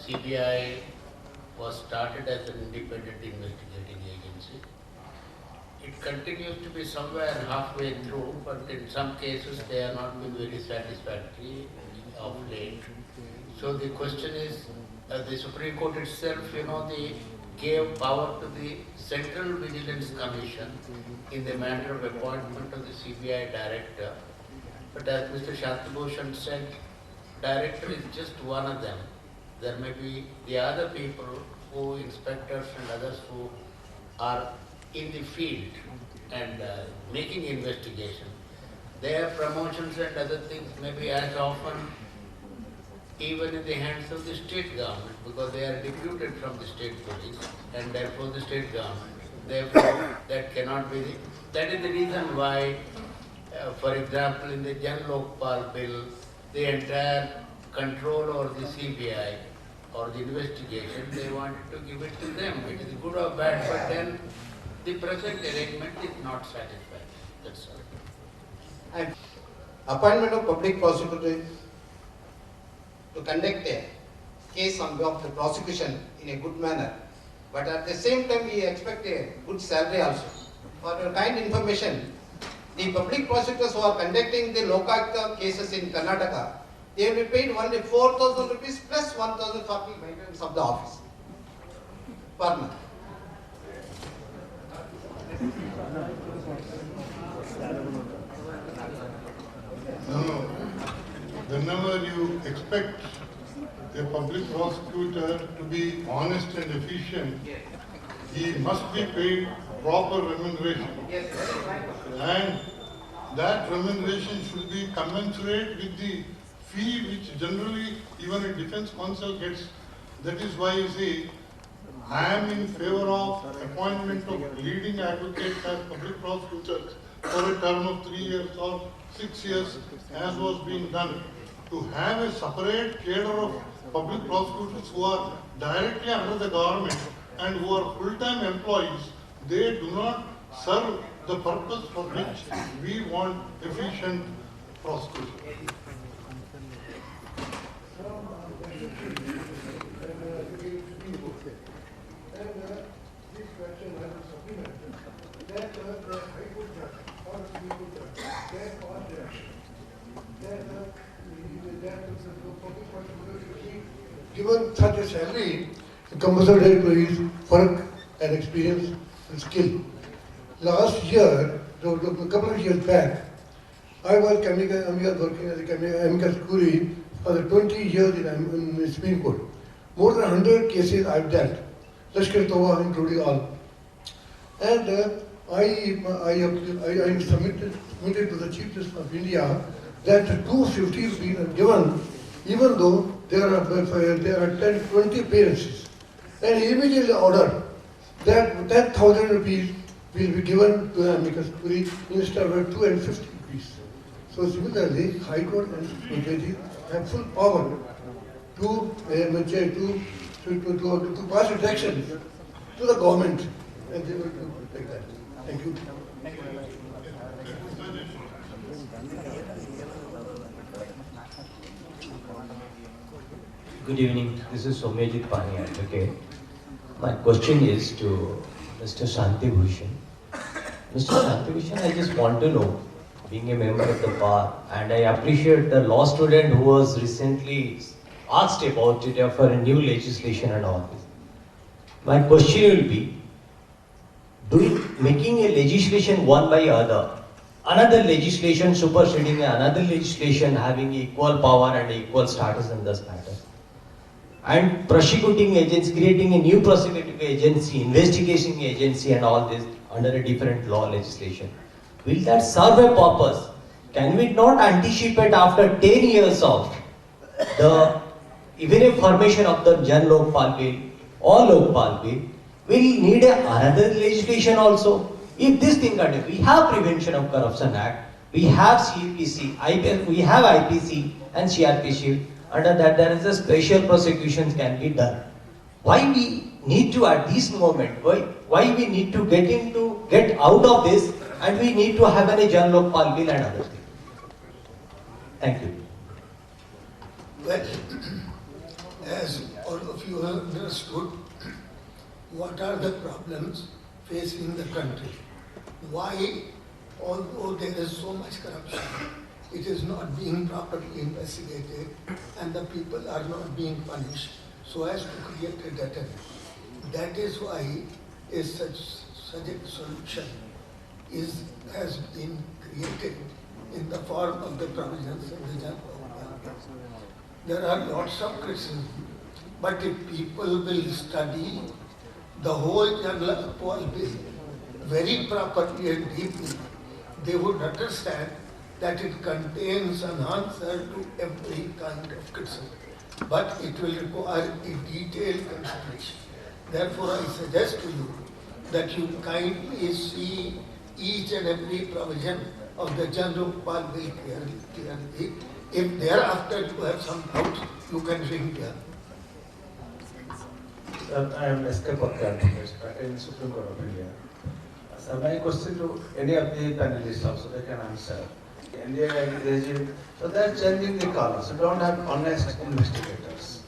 CBI was started as an independent investigating agency. It continues to be somewhere halfway through, but in some cases they have not been very satisfactory of late. So the question is, the Supreme Court itself, they gave power to the Central Vigilance Commission in the matter of appointment of the CBI director. But as Mr. Shantibhushan said, director is just one of them. There may be the other people who, inspectors and others who are in the field and making investigation. Their promotions and other things may be as often even in the hands of the state government, because they are deputed from the state police and therefore the state government. Therefore, that cannot be that is the reason why, for example, in the Jan Lokpal bill, the entire control over the CBI or the investigation, they wanted to give it to them. It is good or bad, but then the present arrangement is not satisfactory. That's all. And appointment of public prosecutor to conduct a case on behalf of the prosecution in a good manner, but at the same time we expect a good salary also. For your kind information, the public prosecutors who are conducting the Lokayukta cases in Karnataka, they will be paid only 4,000 rupees plus 1,000 for the maintenance of the office per month. No. Whenever you expect a public prosecutor to be honest and efficient, he must be paid proper remuneration. And that remuneration should be commensurate with the fee which generally even a defense counsel gets. That is why you see, I am in favor of appointment of leading advocates as public prosecutors for a term of 3 years or 6 years, as was being done. To have a separate cadre of public prosecutors who are directly under the government and who are full-time employees, they do not serve the purpose for which we want efficient prosecution. Given such a salary, the compulsory to his work and experience and skill. Last year, a couple of years back, I was working as a amicus curiae for the 20 years in the Supreme Court. More than 100 cases I've dealt, Lashkar Toba including all. And I submitted to the Chief Justice of India that 250 rupees are given, even though there are 10, 20 appearances. And he immediately ordered that 10,000 rupees will be given to the amicus curiae instead of 250 rupees. So similarly, High Court and Supreme Court have full power to pass directions to the government, and they will do like that. Thank you. Good evening. This is Somejit Pani, advocate. My question is to Mr. Shantibhushan. Mr. Shantibhushan, I just want to know, being a member of the bar, and I appreciate the law student who was recently asked about it for a new legislation and all this. My question will be, making a legislation one by other, another legislation superseding another legislation having equal power and equal status in this matter, and prosecuting agents, creating a new prosecuting agency, investigation agency and all this under a different law legislation. Will that serve a purpose? Can we not anticipate after 10 years of even a formation of the Jan Lokpal bill or Lokpal bill, we'll need another legislation also? If this thing are done, we have Prevention of Corruption Act, we have CPC, we have IPC and CRPC. Under that there is a special prosecutions can be done. Why we need to at this moment, why we need to get out of this, and we need to have a Jan Lokpal bill and other things? Thank you. Well, as all of if you have understood what are the problems facing the country, why, although there is so much corruption, it is not being properly investigated and the people are not being punished so as to create a deterrent. That is why such a solution has been created in the form of the provisions of the General Law. There are lots of criticisms, but if people will study the whole General Law Bill very properly and deeply, they would understand that it contains an answer to every kind of criticism. But it will require a detailed consideration. Therefore, I suggest to you that you kindly see each and every provision of the General Law Bill clearly. If thereafter you have some doubts, you can ring here. Sir, I am S.K. Patkar in Supreme Court of India. Sir, my question to any of the panelists also, they can answer. India regime, so they are changing the color. So don't have honest investigators.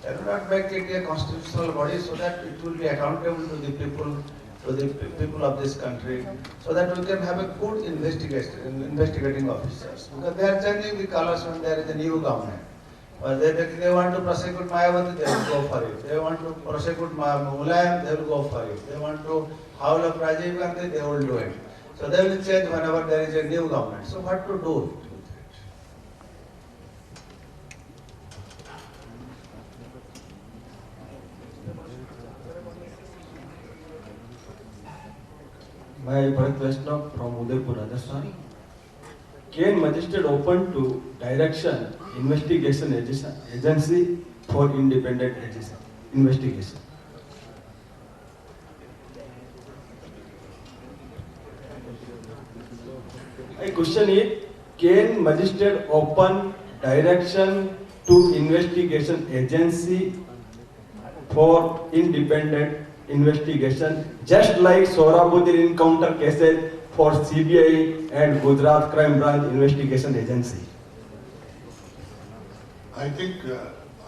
They do not make it a constitutional body so that it will be accountable to the people of this country, so that we can have a good investigating officers. Because they are changing the colors when there is a new government. They want to prosecute Mayawati, they will go for it. They want to prosecute Mulayam, they will go for it. They want to howl up Rajiv Gandhi, they will do it. So they will change whenever there is a new government. So what to do with it? My Bhat Vaishnav from Udaipur, Rajasthan. Can magistrate open to direction investigation agency for independent investigation? My question is, can magistrate open direction to investigation agency for independent investigation, just like Sorabjee encounter cases for CBI and Gujarat Crime Branch Investigation Agency? I think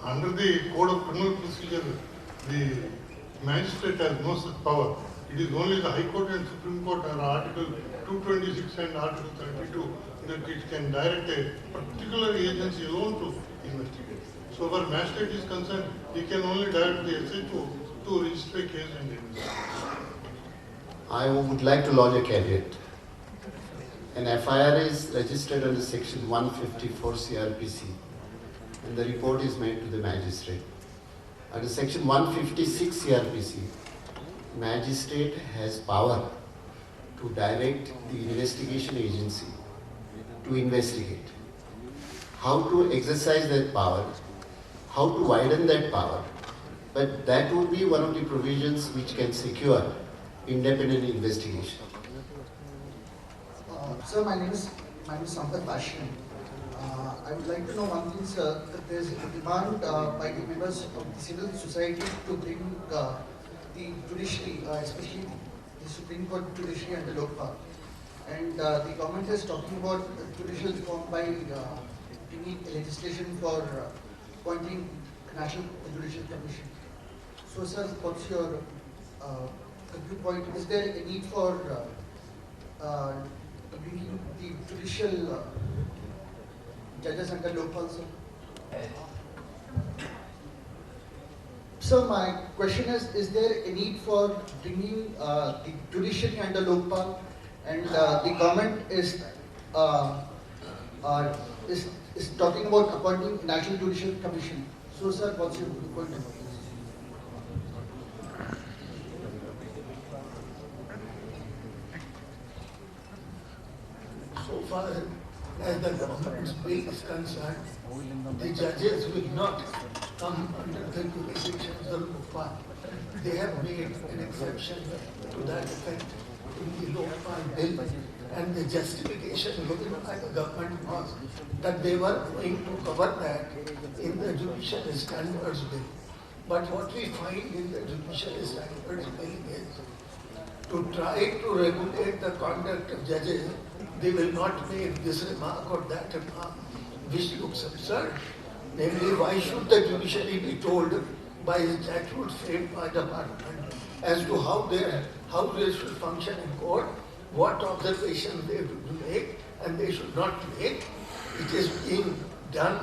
under the Code of Criminal Procedure, the magistrate has no such power. It is only the High Court and Supreme Court under Article 226 and Article 32 that it can direct a particular agency alone to investigate. So where magistrate is concerned, he can only direct the SHO to register a case and investigate. I would like to lodge a caveat. An FIR is registered under Section 154 CRPC and the report is made to the magistrate. Under Section 156 CRPC, magistrate has power to direct the investigation agency to investigate. How to exercise that power, how to widen that power, but that would be one of the provisions which can secure independent investigation. Sir, my name is Sampath Bashran. I would like to know one thing, sir, that there is a demand by the members of the civil society to bring the judiciary, especially the Supreme Court judiciary and the Lokpal. And the government is talking about judicial reform by bringing legislation for appointing National Judicial Commission. So, sir, what's your viewpoint? Is there a need for bringing the judicial judges under Lokpal, sir? So my question is there a need for bringing the judiciary under Lokpal, and the government is talking about appointing National Judicial Commission. So, sir, what's your viewpoint about this? So far as the government's bill is concerned, the judges will not come under the jurisdiction of the Lokpal. They have made an exception to that effect in the Lokpal bill, and the justification given by the government was that they were going to cover that in the Judicial Standards Bill. But what we find in the Judicial Standards Bill is to try to regulate the conduct of judges. They will not make this remark or that remark, which looks absurd. Namely, why should the judiciary be told by statutes framed by the Parliament as to how they should function in court, what observations they should make and they should not make. It is being done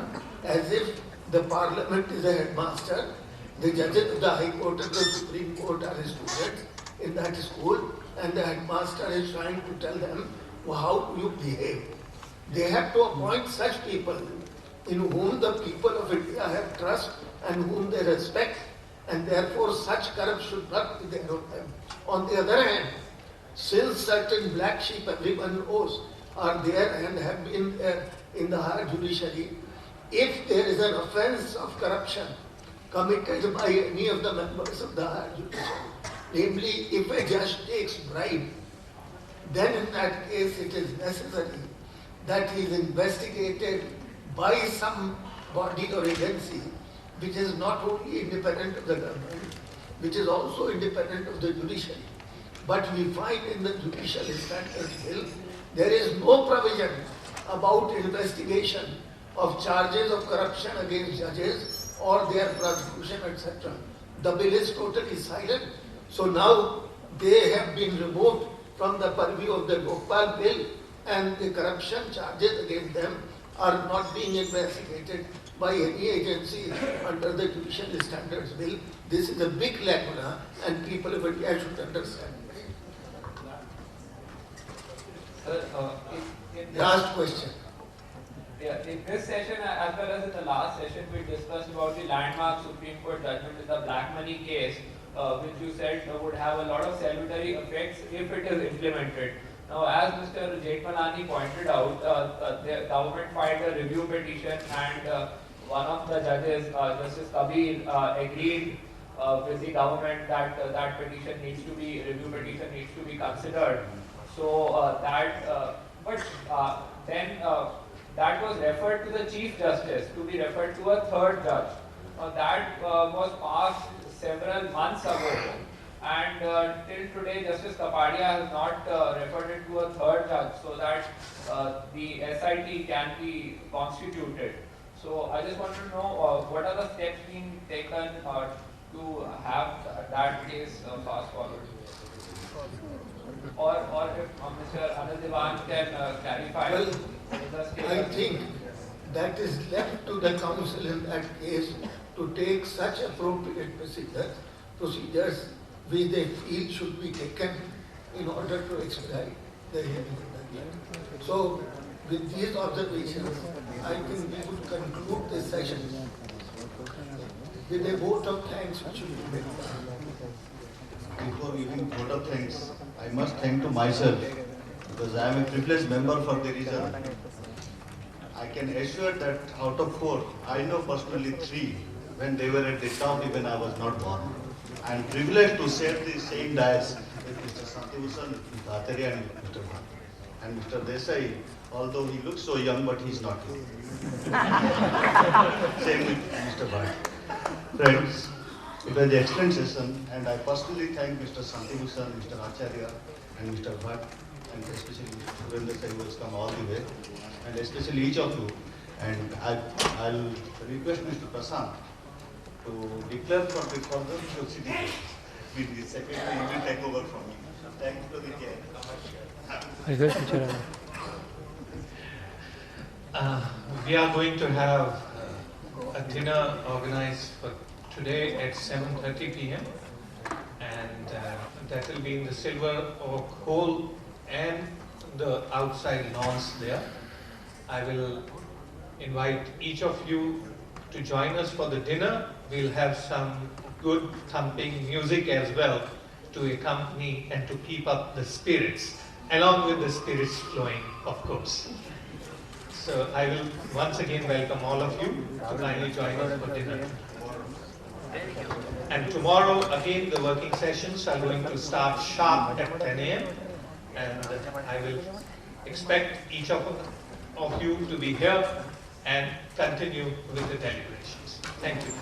as if the Parliament is a headmaster, the judges of the High Court and the Supreme Court are students in that school, and the headmaster is trying to tell them, well, how do you behave? They have to appoint such people in whom the people of India have trust and whom they respect, and therefore such corruption should not be there on them. On the other hand, since certain black sheep everyone knows are there and have been there in the higher judiciary, if there is an offence of corruption committed by any of the members of the higher judiciary, namely if a judge takes bribe, then in that case it is necessary that he is investigated by some body or agency which is not only independent of the government, which is also independent of the judiciary. But we find in the Judicial Standards Bill, there is no provision about investigation of charges of corruption against judges or their prosecution, etc. The bill is totally silent. So now they have been removed from the purview of the Lokpal bill, and the corruption charges against them are not being investigated by any agency under the Judicial Standards Bill. This is a big lacuna and people of India should understand. Last question. Yeah, in this session, as well as in the last session, we discussed about the landmark Supreme Court judgment in the black money case, which you said would have a lot of salutary effects if it is implemented. Now, as Mr. Jethamalani pointed out, the government filed a review petition, and one of the judges, Justice Kabir, agreed with the government that that petition needs to be, review petition needs to be considered. So then that was referred to the Chief Justice to be referred to a third judge. That was passed several months ago, and till today Justice Kapadia has not referred it to a third judge so that the SIT can be constituted. So I just want to know what are the steps being taken to have that case fast forward? Or if Mr. Anil Divan can clarify. Well, I think that is left to the council in that case to take such appropriate procedures which they feel should be taken in order to expedite the hearing. So, with these observations, I think we would conclude this session with a vote of thanks which should be made. Before giving vote of thanks, I must thank to myself because I am a privileged member for the reason. I can assure that out of 4, I know personally 3 when they were at the top even I was not born. I am privileged to share the same dais with Mr. Santivusan, Mr. Atharya and Mr. Bhat. And Mr. Desai, although he looks so young, but he is not young. Same with Mr. Bhat. Friends, it was an excellent session, and I personally thank Mr. Santivusan, Mr. Acharya, and Mr. Bhat, and especially Mr. Surendra G who has come all the way, and especially each of you. And I'll request Mr. Prashant to declare for the city with the secretary, he will take over from me. Thank you to the chair. We are going to have a dinner organized for today at 7:30 p.m. and that will be in the Silver Oak Hall and the outside lawns there. I will invite each of you to join us for the dinner. We'll have some good thumping music as well to accompany and to keep up the spirits, along with the spirits flowing, of course. So I will once again welcome all of you to kindly join us for dinner. And tomorrow again the working sessions are going to start sharp at 10 a.m. and I will expect each of you to be here and continue with the deliberations. Thank you.